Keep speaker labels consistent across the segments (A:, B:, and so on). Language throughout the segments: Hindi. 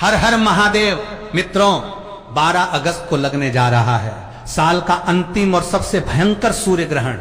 A: हर हर महादेव। मित्रों, 12 अगस्त को लगने जा रहा है साल का अंतिम और सबसे भयंकर सूर्य ग्रहण।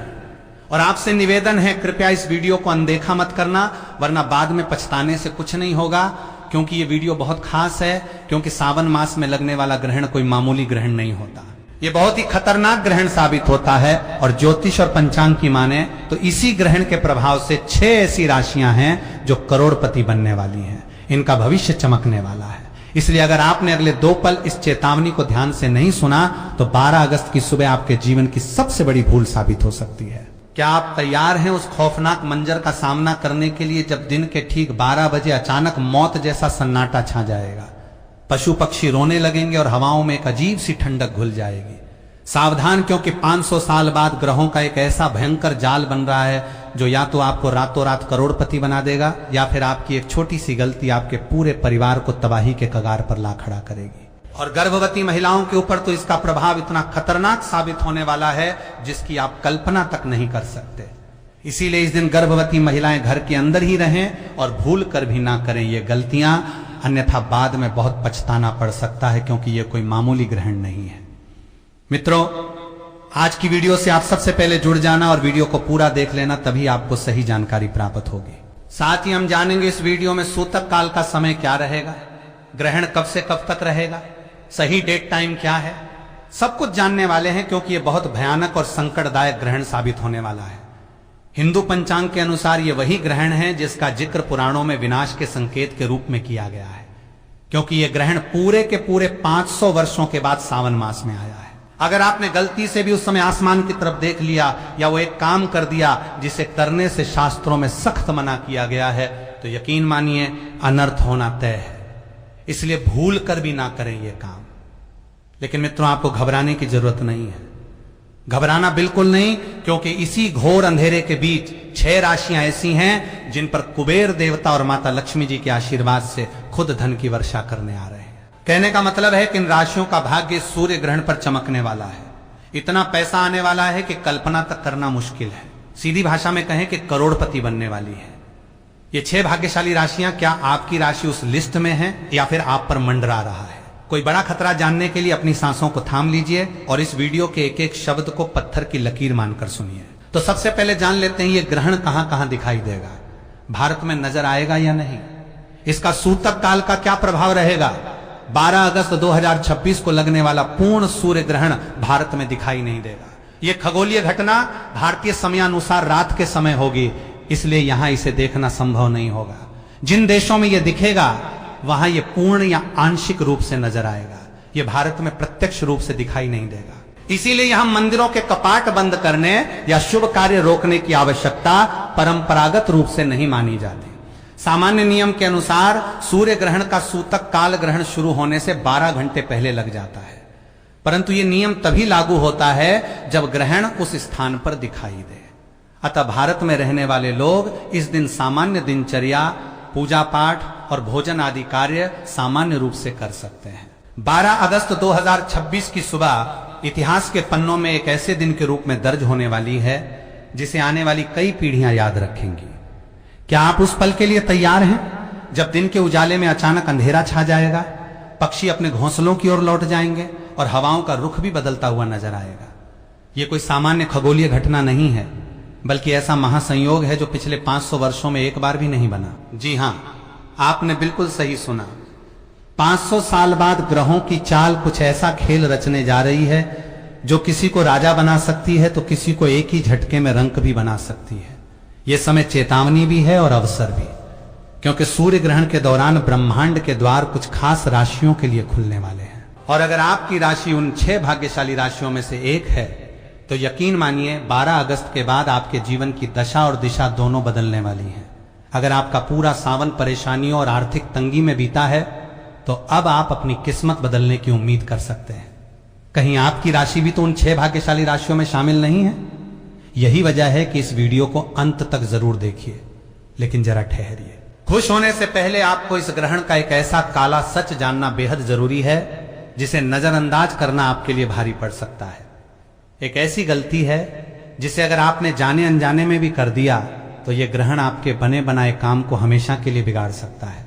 A: और आपसे निवेदन है, कृपया इस वीडियो को अनदेखा मत करना, वरना बाद में पछताने से कुछ नहीं होगा। क्योंकि ये वीडियो बहुत खास है, क्योंकि सावन मास में लगने वाला ग्रहण कोई मामूली ग्रहण नहीं होता। ये बहुत ही खतरनाक ग्रहण साबित होता है। और ज्योतिष और पंचांग की माने तो इसी ग्रहण के प्रभाव से 6 ऐसी राशियां हैं जो करोड़पति बनने वाली हैं। इनका भविष्य चमकने वाला है। इसलिए अगर आपने अगले 2 पल इस चेतावनी को ध्यान से नहीं सुना तो 12 अगस्त की सुबह आपके जीवन की सबसे बड़ी भूल साबित हो सकती है। क्या आप तैयार हैं उस खौफनाक मंजर का सामना करने के लिए जब दिन के ठीक 12 बजे अचानक मौत जैसा सन्नाटा छा जाएगा? पशु पक्षी रोने लगेंगे और हवाओं में एक अजीब सी ठंडक घुल जाएगी। सावधान, क्योंकि 500 साल बाद ग्रहों का एक ऐसा भयंकर जाल बन रहा है जो या तो आपको रातों रात करोड़पति बना देगा, या फिर आपकी एक छोटी सी गलती आपके पूरे परिवार को तबाही के कगार पर ला खड़ा करेगी। और गर्भवती महिलाओं के ऊपर तो इसका प्रभाव इतना खतरनाक साबित होने वाला है जिसकी आप कल्पना तक नहीं कर सकते। इसीलिए इस दिन गर्भवती महिलाएं घर के अंदर ही रहें और भूल कर भी ना करें ये गलतियां, अन्यथा बाद में बहुत पछताना पड़ सकता है, क्योंकि ये कोई मामूली ग्रहण नहीं है। मित्रों, आज की वीडियो से आप सबसे पहले जुड़ जाना और वीडियो को पूरा देख लेना, तभी आपको सही जानकारी प्राप्त होगी। साथ ही हम जानेंगे इस वीडियो में सूतक काल का समय क्या रहेगा, ग्रहण कब से कब तक रहेगा, सही डेट टाइम क्या है, सब कुछ जानने वाले हैं, क्योंकि यह बहुत भयानक और संकटदायक ग्रहण साबित होने वाला है। हिंदू पंचांग के अनुसार यह वही ग्रहण है जिसका जिक्र पुराणों में विनाश के संकेत के रूप में किया गया है, क्योंकि यह ग्रहण पूरे के पूरे 500 वर्षों के बाद सावन मास में आया है। अगर आपने गलती से भी उस समय आसमान की तरफ देख लिया या वो एक काम कर दिया जिसे करने से शास्त्रों में सख्त मना किया गया है, तो यकीन मानिए अनर्थ होना तय है। इसलिए भूल कर भी ना करें ये काम। लेकिन मित्रों, आपको घबराने की जरूरत नहीं है, घबराना बिल्कुल नहीं, क्योंकि इसी घोर अंधेरे के बीच 6 राशियां ऐसी हैं जिन पर कुबेर देवता और माता लक्ष्मी जी के आशीर्वाद से खुद धन की वर्षा करने आ रहे हैं। कहने का मतलब है कि इन राशियों का भाग्य सूर्य ग्रहण पर चमकने वाला है। इतना पैसा आने वाला है कि कल्पना तक करना मुश्किल है। सीधी भाषा में कहें कि करोड़पति बनने वाली है ये 6 भाग्यशाली राशियां। क्या आपकी राशि उस लिस्ट में है या फिर आप पर मंडरा रहा है? कोई बड़ा खतरा जानने के लिए अपनी सांसों को थाम लीजिए और इस वीडियो के एक एक शब्द को पत्थर की लकीर मानकर सुनिए। तो सबसे पहले जान लेते हैं ये ग्रहण कहां कहां दिखाई देगा, भारत में नजर आएगा या नहीं, इसका सूतक काल का क्या प्रभाव रहेगा। 12 अगस्त 2026 को लगने वाला पूर्ण सूर्य ग्रहण भारत में दिखाई नहीं देगा। यह खगोलीय घटना भारतीय समयानुसार रात के समय होगी, इसलिए यहां इसे देखना संभव नहीं होगा। जिन देशों में यह दिखेगा वहां यह पूर्ण या आंशिक रूप से नजर आएगा। यह भारत में प्रत्यक्ष रूप से दिखाई नहीं देगा। इसीलिए यहां मंदिरों के कपाट बंद करने या शुभ कार्य रोकने की आवश्यकता परंपरागत रूप से नहीं मानी जाती। सामान्य नियम के अनुसार सूर्य ग्रहण का सूतक काल ग्रहण शुरू होने से 12 घंटे पहले लग जाता है, परंतु यह नियम तभी लागू होता है जब ग्रहण उस स्थान पर दिखाई दे। अतः भारत में रहने वाले लोग इस दिन सामान्य दिनचर्या, पूजा पाठ और भोजन आदि कार्य सामान्य रूप से कर सकते हैं। 12 अगस्त 2026 की सुबह इतिहास के पन्नों में एक ऐसे दिन के रूप में दर्ज होने वाली है जिसे आने वाली कई पीढ़ियां याद रखेंगी। क्या आप उस पल के लिए तैयार हैं जब दिन के उजाले में अचानक अंधेरा छा जाएगा, पक्षी अपने घोंसलों की ओर लौट जाएंगे और हवाओं का रुख भी बदलता हुआ नजर आएगा? यह कोई सामान्य खगोलीय घटना नहीं है, बल्कि ऐसा महासंयोग है जो पिछले 500 वर्षों में एक बार भी नहीं बना। जी हां, आपने बिल्कुल सही सुना। 500 साल बाद ग्रहों की चाल कुछ ऐसा खेल रचने जा रही है जो किसी को राजा बना सकती है तो किसी को एक ही झटके में रंक भी बना सकती है। यह समय चेतावनी भी है और अवसर भी, क्योंकि सूर्य ग्रहण के दौरान ब्रह्मांड के द्वार कुछ खास राशियों के लिए खुलने वाले हैं। और अगर आपकी राशि उन 6 भाग्यशाली राशियों में से एक है तो यकीन मानिए 12 अगस्त के बाद आपके जीवन की दशा और दिशा दोनों बदलने वाली है। अगर आपका पूरा सावन परेशानियों और आर्थिक तंगी में बीता है तो अब आप अपनी किस्मत बदलने की उम्मीद कर सकते हैं। कहीं आपकी राशि भी तो उन 6 भाग्यशाली राशियों में शामिल नहीं है? यही वजह है कि इस वीडियो को अंत तक जरूर देखिए, लेकिन जरा ठहरिए। खुश होने से पहले आपको इस ग्रहण का एक ऐसा काला सच जानना बेहद जरूरी है जिसे नजरअंदाज करना आपके लिए भारी पड़ सकता है। एक ऐसी गलती है जिसे अगर आपने जाने अनजाने में भी कर दिया तो यह ग्रहण आपके बने बनाए काम को हमेशा के लिए बिगाड़ सकता है।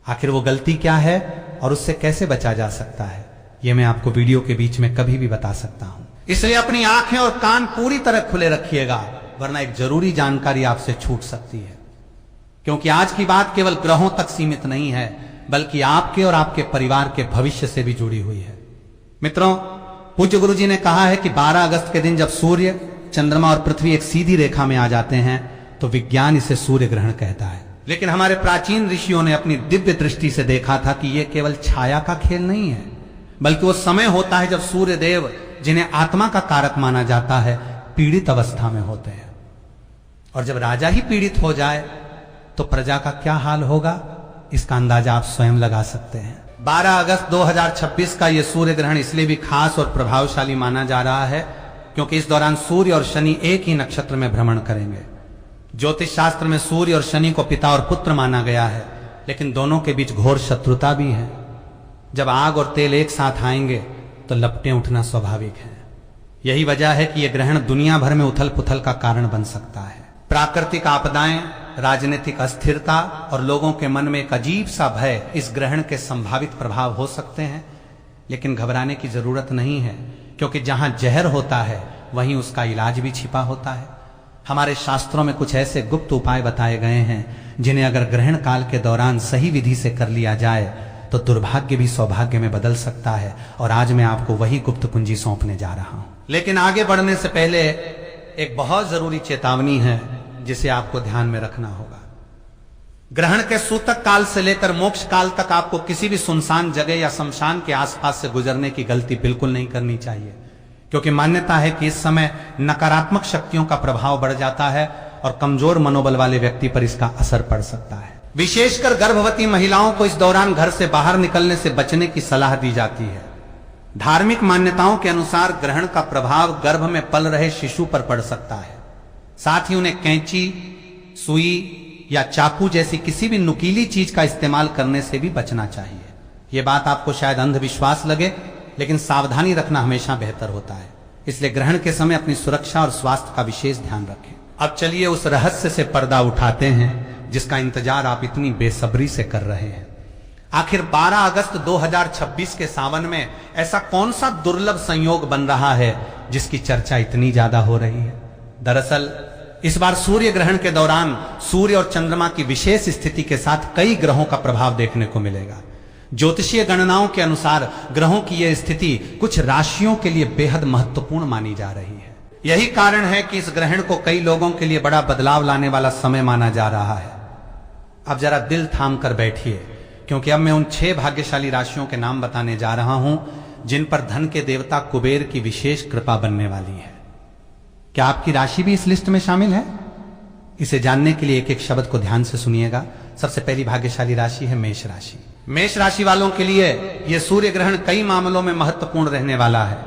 A: आखिर वो गलती क्या है, और उससे कैसे बचा जा सकता है, यह मैं आपको वीडियो के बीच में कभी भी बता सकता हूं। इसलिए अपनी आंखें और कान पूरी तरह खुले रखिएगा, वरना एक जरूरी जानकारी आपसे छूट सकती है। क्योंकि आज की बात केवल ग्रहों तक सीमित नहीं है, बल्कि आपके और आपके परिवार के भविष्य से भी जुड़ी हुई है। मित्रों, पूज्य गुरु जी ने कहा है कि 12 अगस्त के दिन जब सूर्य, चंद्रमा और पृथ्वी एक सीधी रेखा में आ जाते हैं तो विज्ञान इसे सूर्य ग्रहण कहता है। लेकिन हमारे प्राचीन ऋषियों ने अपनी दिव्य दृष्टि से देखा था कि यह केवल छाया का खेल नहीं है, बल्कि वो समय होता है जब सूर्य देव, जिन्हें आत्मा का कारक माना जाता है, पीड़ित अवस्था में होते हैं। और जब राजा ही पीड़ित हो जाए तो प्रजा का क्या हाल होगा, इसका अंदाजा आप स्वयं लगा सकते हैं। 12 अगस्त 2026 का यह सूर्य ग्रहण इसलिए भी खास और प्रभावशाली माना जा रहा है क्योंकि इस दौरान सूर्य और शनि एक ही नक्षत्र में भ्रमण करेंगे। ज्योतिष शास्त्र में सूर्य और शनि को पिता और पुत्र माना गया है, लेकिन दोनों के बीच घोर शत्रुता भी है। जब आग और तेल एक साथ आएंगे तो लपटें उठना स्वाभाविक है। यही वजह है कि यह ग्रहण दुनिया भर में उथल पुथल का कारण बन सकता है। प्राकृतिक आपदाएं, राजनीतिक अस्थिरता और लोगों के मन में एक अजीब सा भय इस ग्रहण के संभावित प्रभाव हो सकते हैं। लेकिन घबराने की जरूरत नहीं है, क्योंकि जहां जहर होता है वहीं उसका इलाज भी छिपा होता है। हमारे शास्त्रों में कुछ ऐसे गुप्त उपाय बताए गए हैं जिन्हें अगर ग्रहण काल के दौरान सही विधि से कर लिया जाए तो दुर्भाग्य भी सौभाग्य में बदल सकता है। और आज मैं आपको वही गुप्त कुंजी सौंपने जा रहा हूं। लेकिन आगे बढ़ने से पहले एक बहुत जरूरी चेतावनी है जिसे आपको ध्यान में रखना होगा। ग्रहण के सूतक काल से लेकर मोक्ष काल तक आपको किसी भी सुनसान जगह या शमशान के आसपास से गुजरने की गलती बिल्कुल नहीं करनी चाहिए, क्योंकि मान्यता है कि इस समय नकारात्मक शक्तियों का प्रभाव बढ़ जाता है और कमजोर मनोबल वाले व्यक्ति पर इसका असर पड़ सकता है। विशेषकर गर्भवती महिलाओं को इस दौरान घर से बाहर निकलने से बचने की सलाह दी जाती है। धार्मिक मान्यताओं के अनुसार ग्रहण का प्रभाव गर्भ में पल रहे शिशु पर पड़ सकता है। साथ ही उन्हें कैंची, सुई या चाकू जैसी किसी भी नुकीली चीज का इस्तेमाल करने से भी बचना चाहिए। यह बात आपको शायद अंधविश्वास लगे, लेकिन सावधानी रखना हमेशा बेहतर होता है। इसलिए ग्रहण के समय अपनी सुरक्षा और स्वास्थ्य का विशेष ध्यान रखें। अब चलिए उस रहस्य से पर्दा उठाते हैं जिसका इंतजार आप इतनी बेसब्री से कर रहे हैं। आखिर 12 अगस्त 2026 के सावन में ऐसा कौन सा दुर्लभ संयोग बन रहा है जिसकी चर्चा इतनी ज्यादा हो रही है? दरअसल इस बार सूर्य ग्रहण के दौरान सूर्य और चंद्रमा की विशेष स्थिति के साथ कई ग्रहों का प्रभाव देखने को मिलेगा। ज्योतिषीय गणनाओं के अनुसार ग्रहों की यह स्थिति कुछ राशियों के लिए बेहद महत्वपूर्ण मानी जा रही है। यही कारण है कि इस ग्रहण को कई लोगों के लिए बड़ा बदलाव लाने वाला समय माना जा रहा है। अब जरा दिल थाम कर बैठिए, क्योंकि अब मैं उन 6 भाग्यशाली राशियों के नाम बताने जा रहा हूं जिन पर धन के देवता कुबेर की विशेष कृपा बनने वाली है। क्या आपकी राशि भी इस लिस्ट में शामिल है? इसे जानने के लिए एक एक शब्द को ध्यान से सुनिएगा। सबसे पहली भाग्यशाली राशि है मेष राशि। मेष राशि वालों के लिए यह सूर्य ग्रहण कई मामलों में महत्वपूर्ण रहने वाला है।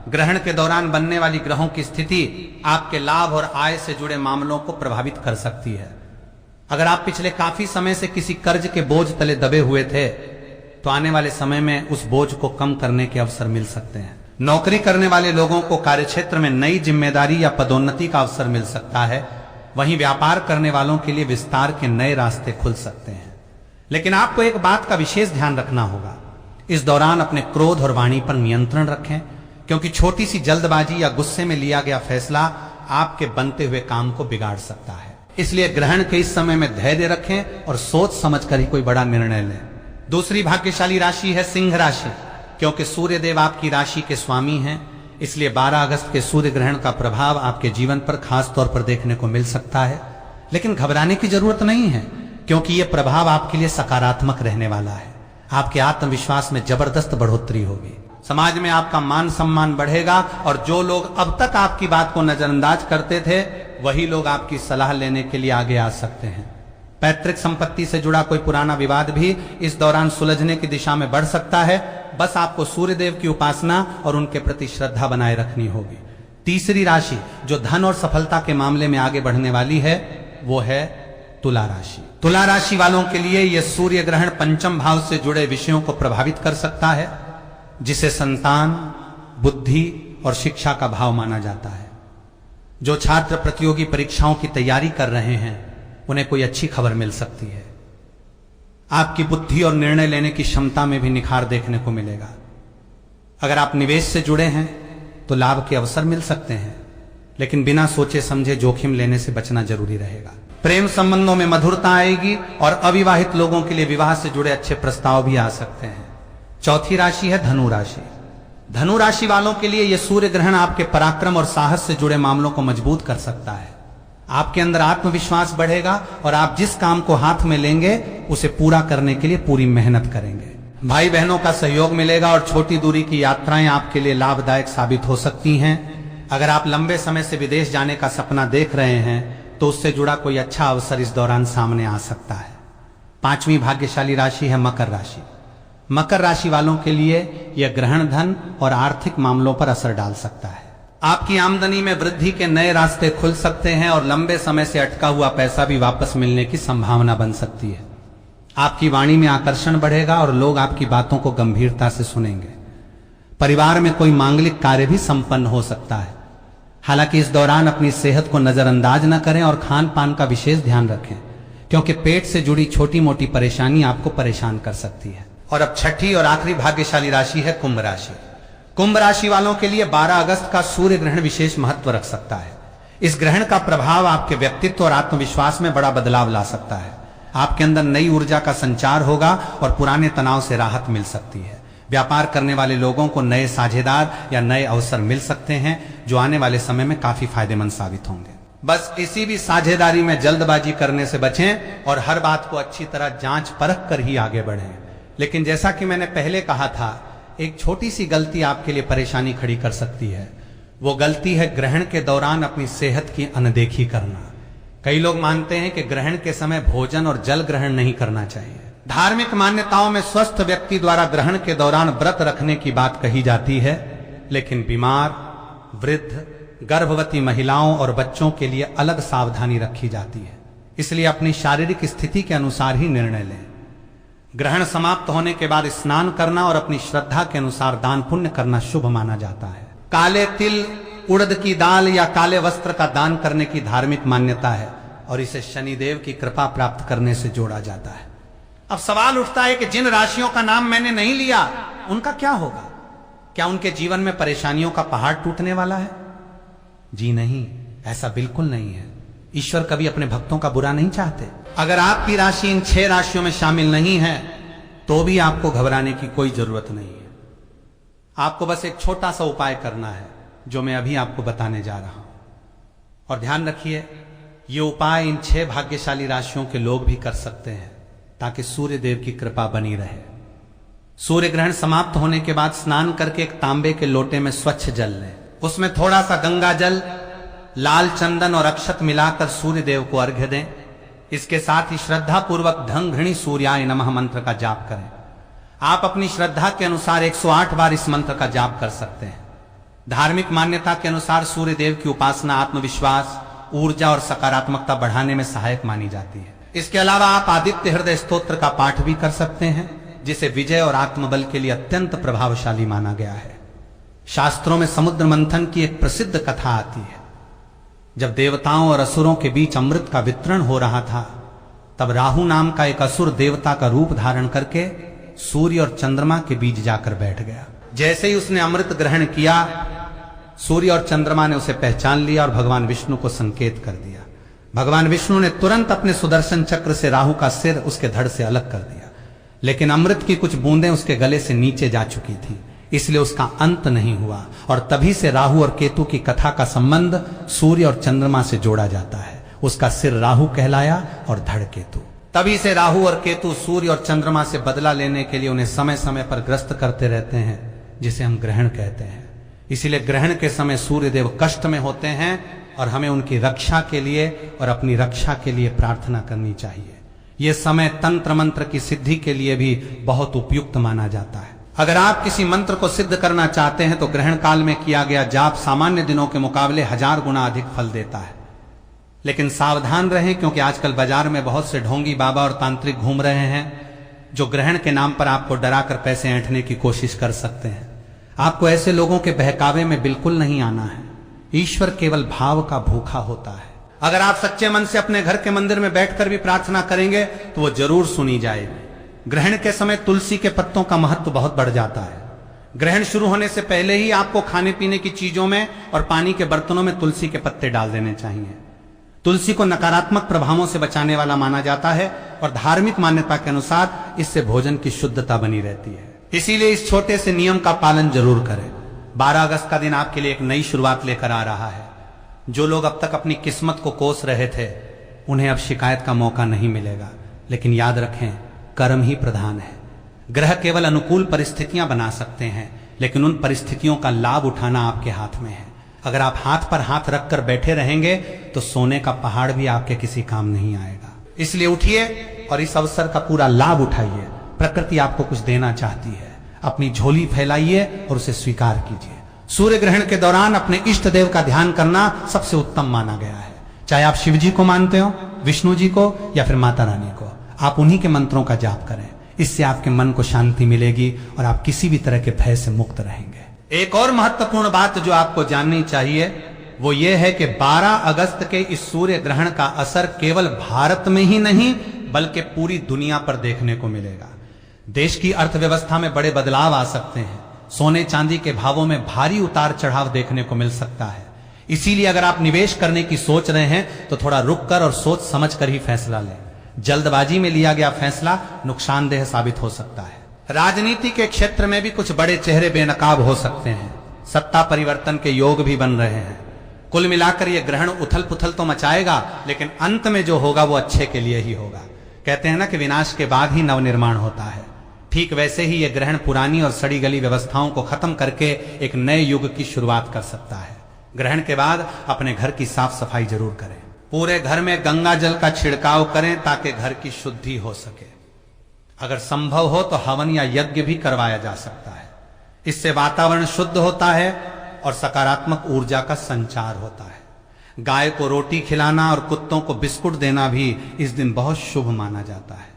A: ग्रहण के दौरान बनने वाली ग्रहों की स्थिति आपके लाभ और आय से जुड़े मामलों को प्रभावित कर सकती है। अगर आप पिछले काफी समय से किसी कर्ज के बोझ तले दबे हुए थे तो आने वाले समय में उस बोझ को कम करने के अवसर मिल सकते हैं। नौकरी करने वाले लोगों को कार्यक्षेत्र में नई जिम्मेदारी या पदोन्नति का अवसर मिल सकता है। वहीं व्यापार करने वालों के लिए विस्तार के नए रास्ते खुल सकते हैं। लेकिन आपको एक बात का विशेष ध्यान रखना होगा। इस दौरान अपने क्रोध और वाणी पर नियंत्रण रखें, क्योंकि छोटी सी जल्दबाजी या गुस्से में लिया गया फैसला आपके बनते हुए काम को बिगाड़ सकता है। इसलिए ग्रहण के इस समय में धैर्य रखें और सोच समझकर ही कोई बड़ा निर्णय लें। दूसरी भाग्यशाली राशि है सिंह राशि। क्योंकि सूर्य देव आपकी राशि के स्वामी हैं, इसलिए 12 अगस्त के सूर्य ग्रहण का प्रभाव आपके जीवन पर खास तौर पर देखने को मिल सकता है। लेकिन घबराने की जरूरत नहीं है, क्योंकि यह प्रभाव आपके लिए सकारात्मक रहने वाला है। आपके आत्मविश्वास में जबरदस्त बढ़ोतरी होगी। समाज में आपका मान सम्मान बढ़ेगा और जो लोग अब तक आपकी बात को नजरअंदाज करते थे वही लोग आपकी सलाह लेने के लिए आगे आ सकते हैं। पैतृक संपत्ति से जुड़ा कोई पुराना विवाद भी इस दौरान सुलझने की दिशा में बढ़ सकता है। बस आपको सूर्यदेव की उपासना और उनके प्रति श्रद्धा बनाए रखनी होगी। तीसरी राशि जो धन और सफलता के मामले में आगे बढ़ने वाली है वो है तुला राशि। तुला राशि वालों के लिए यह सूर्य ग्रहण पंचम भाव से जुड़े विषयों को प्रभावित कर सकता है, जिसे संतान, बुद्धि और शिक्षा का भाव माना जाता है। जो छात्र प्रतियोगी परीक्षाओं की तैयारी कर रहे हैं उन्हें कोई अच्छी खबर मिल सकती है। आपकी बुद्धि और निर्णय लेने की क्षमता में भी निखार देखने को मिलेगा। अगर आप निवेश से जुड़े हैं तो लाभ के अवसर मिल सकते हैं, लेकिन बिना सोचे समझे जोखिम लेने से बचना जरूरी रहेगा। प्रेम संबंधों में मधुरता आएगी और अविवाहित लोगों के लिए विवाह से जुड़े अच्छे प्रस्ताव भी आ सकते हैं। चौथी राशि है धनु राशि। धनु राशि वालों के लिए यह सूर्य ग्रहण आपके पराक्रम और साहस से जुड़े मामलों को मजबूत कर सकता है। आपके अंदर आत्मविश्वास बढ़ेगा और आप जिस काम को हाथ में लेंगे उसे पूरा करने के लिए पूरी मेहनत करेंगे। भाई बहनों का सहयोग मिलेगा और छोटी दूरी की यात्राएं आपके लिए लाभदायक साबित हो सकती हैं। अगर आप लंबे समय से विदेश जाने का सपना देख रहे हैं तो उससे जुड़ा कोई अच्छा अवसर इस दौरान सामने आ सकता है। पांचवी भाग्यशाली राशि है मकर राशि। मकर राशि वालों के लिए यह ग्रहण धन और आर्थिक मामलों पर असर डाल सकता है। आपकी आमदनी में वृद्धि के नए रास्ते खुल सकते हैं और लंबे समय से अटका हुआ पैसा भी वापस मिलने की संभावना बन सकती है। आपकी वाणी में आकर्षण बढ़ेगा और लोग आपकी बातों को गंभीरता से सुनेंगे। परिवार में कोई मांगलिक कार्य भी संपन्न हो सकता है। हालांकि इस दौरान अपनी सेहत को नजरअंदाज न करें और खान पान का विशेष ध्यान रखें, क्योंकि पेट से जुड़ी छोटी मोटी परेशानी आपको परेशान कर सकती है। और अब छठी और आखिरी भाग्यशाली राशि है कुंभ राशि। कुंभ राशि वालों के लिए 12 अगस्त का सूर्य ग्रहण विशेष महत्व रख सकता है। इस ग्रहण का प्रभाव आपके व्यक्तित्व और आत्मविश्वास में बड़ा बदलाव ला सकता है। आपके अंदर नई ऊर्जा का संचार होगा और पुराने तनाव से राहत मिल सकती है। व्यापार करने वाले लोगों को नए साझेदार या नए अवसर मिल सकते हैं जो आने वाले समय में काफी फायदेमंद साबित होंगे। बस किसी भी साझेदारी में जल्दबाजी करने से बचें और हर बात को अच्छी तरह जांच परख कर ही आगे बढ़ें। लेकिन जैसा कि मैंने पहले कहा था, एक छोटी सी गलती आपके लिए परेशानी खड़ी कर सकती है। वो गलती है ग्रहण के दौरान अपनी सेहत की अनदेखी करना। कई लोग मानते हैं कि ग्रहण के समय भोजन और जल ग्रहण नहीं करना चाहिए। धार्मिक मान्यताओं में स्वस्थ व्यक्ति द्वारा ग्रहण के दौरान व्रत रखने की बात कही जाती है, लेकिन बीमार, वृद्ध, गर्भवती महिलाओं और बच्चों के लिए अलग सावधानी रखी जाती है। इसलिए अपनी शारीरिक स्थिति के अनुसार ही निर्णय लें। ग्रहण समाप्त होने के बाद स्नान करना और अपनी श्रद्धा के अनुसार दान पुण्य करना शुभ माना जाता है। काले तिल, उड़द की दाल या काले वस्त्र का दान करने की धार्मिक मान्यता है और इसे शनिदेव की कृपा प्राप्त करने से जोड़ा जाता है। अब सवाल उठता है कि जिन राशियों का नाम मैंने नहीं लिया उनका क्या होगा? क्या उनके जीवन में परेशानियों का पहाड़ टूटने वाला है? जी नहीं, ऐसा बिल्कुल नहीं है। ईश्वर कभी अपने भक्तों का बुरा नहीं चाहते। अगर आपकी राशि इन 6 राशियों में शामिल नहीं है तो भी आपको घबराने की कोई जरूरत नहीं है। आपको बस एक छोटा सा उपाय करना है जो मैं अभी आपको बताने जा रहा हूं। और ध्यान रखिए, ये उपाय इन 6 भाग्यशाली राशियों के लोग भी कर सकते हैं ताकि सूर्य देव की कृपा बनी रहे। सूर्य ग्रहण समाप्त होने के बाद स्नान करके एक तांबे के लोटे में स्वच्छ जल लें। उसमें थोड़ा सा गंगा जल, लाल चंदन और अक्षत मिलाकर सूर्य देव को अर्घ्य दें। इसके साथ ही श्रद्धा पूर्वक धं घृणी सूर्याय नमः मंत्र का जाप करें। आप अपनी श्रद्धा के अनुसार 108 बार इस मंत्र का जाप कर सकते हैं। धार्मिक मान्यता के अनुसार सूर्य देव की उपासना आत्मविश्वास, ऊर्जा और सकारात्मकता बढ़ाने में सहायक मानी जाती है। इसके अलावा आप आदित्य हृदय स्तोत्र का पाठ भी कर सकते हैं, जिसे विजय और आत्मबल के लिए अत्यंत प्रभावशाली माना गया है। शास्त्रों में समुद्र मंथन की एक प्रसिद्ध कथा आती है। जब देवताओं और असुरों के बीच अमृत का वितरण हो रहा था, तब राहु नाम का एक असुर देवता का रूप धारण करके सूर्य और चंद्रमा के बीच जाकर बैठ गया। जैसे ही उसने अमृत ग्रहण किया, सूर्य और चंद्रमा ने उसे पहचान लिया और भगवान विष्णु को संकेत कर दिया। भगवान विष्णु ने तुरंत अपने सुदर्शन चक्र से राहु का सिर उसके धड़ से अलग कर दिया, लेकिन अमृत की कुछ बूंदें उसके गले से नीचे जा चुकी थी, इसलिए उसका अंत नहीं हुआ। और तभी से राहु और केतु की कथा का संबंध सूर्य और चंद्रमा से जोड़ा जाता है। उसका सिर राहु कहलाया और धड़ केतु। तभी से राहु और केतु सूर्य और चंद्रमा से बदला लेने के लिए उन्हें समय समय पर ग्रस्त करते रहते हैं, जिसे हम ग्रहण कहते हैं। इसीलिए ग्रहण के समय सूर्य देव कष्ट में होते हैं और हमें उनकी रक्षा के लिए और अपनी रक्षा के लिए प्रार्थना करनी चाहिए। यह समय तंत्र मंत्र की सिद्धि के लिए भी बहुत उपयुक्त माना जाता है। अगर आप किसी मंत्र को सिद्ध करना चाहते हैं तो ग्रहण काल में किया गया जाप सामान्य दिनों के मुकाबले 1000 गुना अधिक फल देता है। लेकिन सावधान रहें, क्योंकि आजकल बाजार में बहुत से ढोंगी बाबा और तांत्रिक घूम रहे हैं जो ग्रहण के नाम पर आपको डराकर पैसे ऐंठने की कोशिश कर सकते हैं। आपको ऐसे लोगों के बहकावे में बिल्कुल नहीं आना है। ईश्वर केवल भाव का भूखा होता है। अगर आप सच्चे मन से अपने घर के मंदिर में बैठकर भी प्रार्थना करेंगे तो वो जरूर सुनी जाएगी। ग्रहण के समय तुलसी के पत्तों का महत्व बहुत बढ़ जाता है। ग्रहण शुरू होने से पहले ही आपको खाने पीने की चीजों में और पानी के बर्तनों में तुलसी के पत्ते डाल देने चाहिए। तुलसी को नकारात्मक प्रभावों से बचाने वाला माना जाता है और धार्मिक मान्यता के अनुसार इससे भोजन की शुद्धता बनी रहती है। इसीलिए इस छोटे से नियम का पालन जरूर करें। 12 अगस्त का दिन आपके लिए एक नई शुरुआत लेकर आ रहा है। जो लोग अब तक अपनी किस्मत को कोस रहे थे, उन्हें अब शिकायत का मौका नहीं मिलेगा। लेकिन याद रखें, कर्म ही प्रधान है। ग्रह केवल अनुकूल परिस्थितियां बना सकते हैं, लेकिन उन परिस्थितियों का लाभ उठाना आपके हाथ में है। अगर आप हाथ पर हाथ रखकर बैठे रहेंगे तो सोने का पहाड़ भी आपके किसी काम नहीं आएगा। इसलिए उठिए और इस अवसर का पूरा लाभ उठाइए। प्रकृति आपको कुछ देना चाहती है। अपनी झोली फैलाइए और उसे स्वीकार कीजिए। सूर्य ग्रहण के दौरान अपने इष्ट देव का ध्यान करना सबसे उत्तम माना गया है। चाहे आप शिव जी को मानते हो, विष्णु जी को या फिर माता रानी को, आप उन्हीं के मंत्रों का जाप करें। इससे आपके मन को शांति मिलेगी और आप किसी भी तरह के भय से मुक्त रहेंगे। एक और महत्वपूर्ण बात जो आपको जाननी चाहिए वो ये है कि 12 अगस्त के इस सूर्य ग्रहण का असर केवल भारत में ही नहीं बल्कि पूरी दुनिया पर देखने को मिलेगा। देश की अर्थव्यवस्था में बड़े बदलाव आ सकते हैं। सोने चांदी के भावों में भारी उतार चढ़ाव देखने को मिल सकता है। इसीलिए अगर आप निवेश करने की सोच रहे हैं तो थोड़ा रुक कर और सोच समझ कर ही फैसला लें। जल्दबाजी में लिया गया फैसला नुकसानदेह साबित हो सकता है। राजनीति के क्षेत्र में भी कुछ बड़े चेहरे बेनकाब हो सकते हैं। सत्ता परिवर्तन के योग भी बन रहे हैं। कुल मिलाकर यह ग्रहण उथल पुथल तो मचाएगा, लेकिन अंत में जो होगा वो अच्छे के लिए ही होगा। कहते हैं ना कि विनाश के बाद ही नवनिर्माण होता है। ठीक वैसे ही यह ग्रहण पुरानी और सड़ी गली व्यवस्थाओं को खत्म करके एक नए युग की शुरुआत कर सकता है। ग्रहण के बाद अपने घर की साफ सफाई जरूर करें। पूरे घर में गंगा जल का छिड़काव करें ताकि घर की शुद्धि हो सके। अगर संभव हो तो हवन या यज्ञ भी करवाया जा सकता है। इससे वातावरण शुद्ध होता है और सकारात्मक ऊर्जा का संचार होता है। गाय को रोटी खिलाना और कुत्तों को बिस्कुट देना भी इस दिन बहुत शुभ माना जाता है।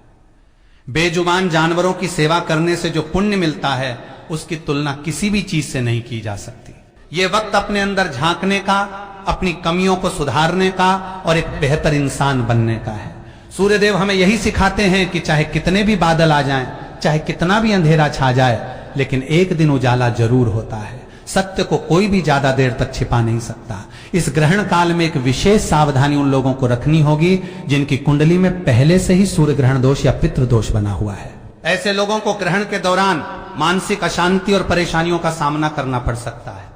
A: बेजुबान जानवरों की सेवा करने से जो पुण्य मिलता है उसकी तुलना किसी भी चीज से नहीं की जा सकती। ये वक्त अपने अंदर झांकने का, अपनी कमियों को सुधारने का और एक बेहतर इंसान बनने का है। सूर्यदेव हमें यही सिखाते हैं कि चाहे कितने भी बादल आ जाएं, चाहे कितना भी अंधेरा छा जाए, लेकिन एक दिन उजाला जरूर होता है। सत्य को कोई भी ज्यादा देर तक छिपा नहीं सकता। इस ग्रहण काल में एक विशेष सावधानी उन लोगों को रखनी होगी जिनकी कुंडली में पहले से ही सूर्य ग्रहण दोष या पितृ दोष बना हुआ है। ऐसे लोगों को ग्रहण के दौरान मानसिक अशांति और परेशानियों का सामना करना पड़ सकता है।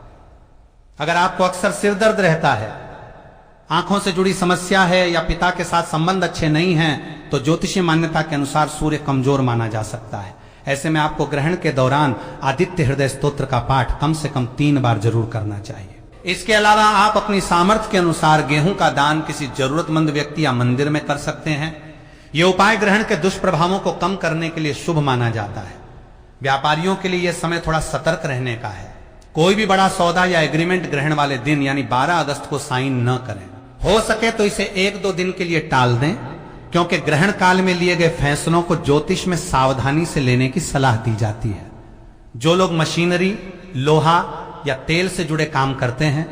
A: अगर आपको अक्सर सिर दर्द रहता है, आंखों से जुड़ी समस्या है या पिता के साथ संबंध अच्छे नहीं हैं, तो ज्योतिषीय मान्यता के अनुसार सूर्य कमजोर माना जा सकता है। ऐसे में आपको ग्रहण के दौरान आदित्य हृदय स्तोत्र का पाठ कम से कम 3 बार जरूर करना चाहिए। इसके अलावा आप अपनी सामर्थ्य के अनुसार गेहूं का दान किसी जरूरतमंद व्यक्ति या मंदिर में कर सकते हैं। यह उपाय ग्रहण के दुष्प्रभावों को कम करने के लिए शुभ माना जाता है। व्यापारियों के लिए यह समय थोड़ा सतर्क रहने का है। कोई भी बड़ा सौदा या एग्रीमेंट ग्रहण वाले दिन यानी 12 अगस्त को साइन न करें। हो सके तो इसे 1-2 दिन के लिए टाल दें, क्योंकि ग्रहण काल में लिए गए फैसलों को ज्योतिष में सावधानी से लेने की सलाह दी जाती है। जो लोग मशीनरी, लोहा या तेल से जुड़े काम करते हैं,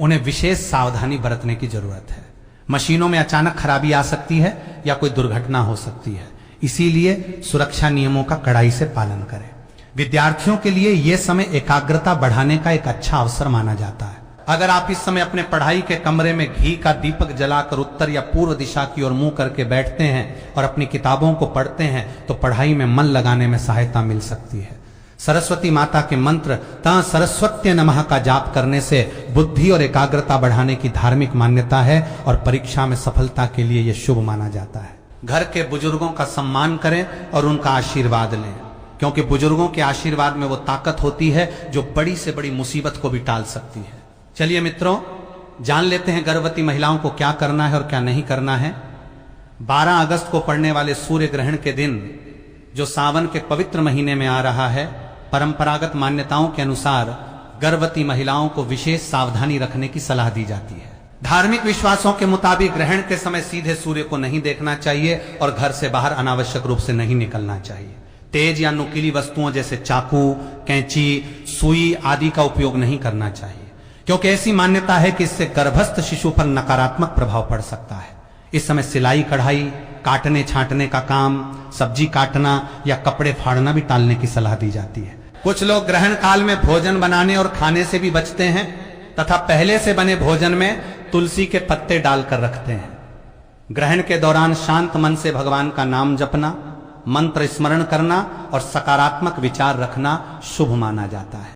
A: उन्हें विशेष सावधानी बरतने की जरूरत है। मशीनों में अचानक खराबी आ सकती है या कोई दुर्घटना हो सकती है। इसीलिए सुरक्षा नियमों का कड़ाई से पालन करें। विद्यार्थियों के लिए यह समय एकाग्रता बढ़ाने का एक अच्छा अवसर माना जाता है। अगर आप इस समय अपने पढ़ाई के कमरे में घी का दीपक जलाकर उत्तर या पूर्व दिशा की ओर मुंह करके बैठते हैं और अपनी किताबों को पढ़ते हैं तो पढ़ाई में मन लगाने में सहायता मिल सकती है। सरस्वती माता के मंत्र ता सरस्वत्य नमः का जाप करने से बुद्धि और एकाग्रता बढ़ाने की धार्मिक मान्यता है और परीक्षा में सफलता के लिए यह शुभ माना जाता है। घर के बुजुर्गों का सम्मान करें और उनका आशीर्वाद लें, क्योंकि बुजुर्गों के आशीर्वाद में वो ताकत होती है जो बड़ी से बड़ी मुसीबत को भी टाल सकती है। चलिए मित्रों, जान लेते हैं गर्भवती महिलाओं को क्या करना है और क्या नहीं करना है। 12 अगस्त को पड़ने वाले सूर्य ग्रहण के दिन, जो सावन के पवित्र महीने में आ रहा है, परंपरागत मान्यताओं के अनुसार गर्भवती महिलाओं को विशेष सावधानी रखने की सलाह दी जाती है। धार्मिक विश्वासों के मुताबिक ग्रहण के समय सीधे सूर्य को नहीं देखना चाहिए और घर से बाहर अनावश्यक रूप से नहीं निकलना चाहिए। तेज या नुकीली वस्तुओं जैसे चाकू, कैंची, सुई आदि का उपयोग नहीं करना चाहिए, क्योंकि ऐसी मान्यता है कि इससे गर्भस्थ शिशु पर नकारात्मक प्रभाव पड़ सकता है। इस समय सिलाई कढ़ाई, काटने छांटने का काम, सब्जी काटना या कपड़े फाड़ना भी टालने की सलाह दी जाती है। कुछ लोग ग्रहण काल में भोजन बनाने और खाने से भी बचते हैं तथा पहले से बने भोजन में तुलसी के पत्ते डालकर रखते हैं। ग्रहण के दौरान शांत मन से भगवान का नाम जपना, मंत्र स्मरण करना और सकारात्मक विचार रखना शुभ माना जाता है।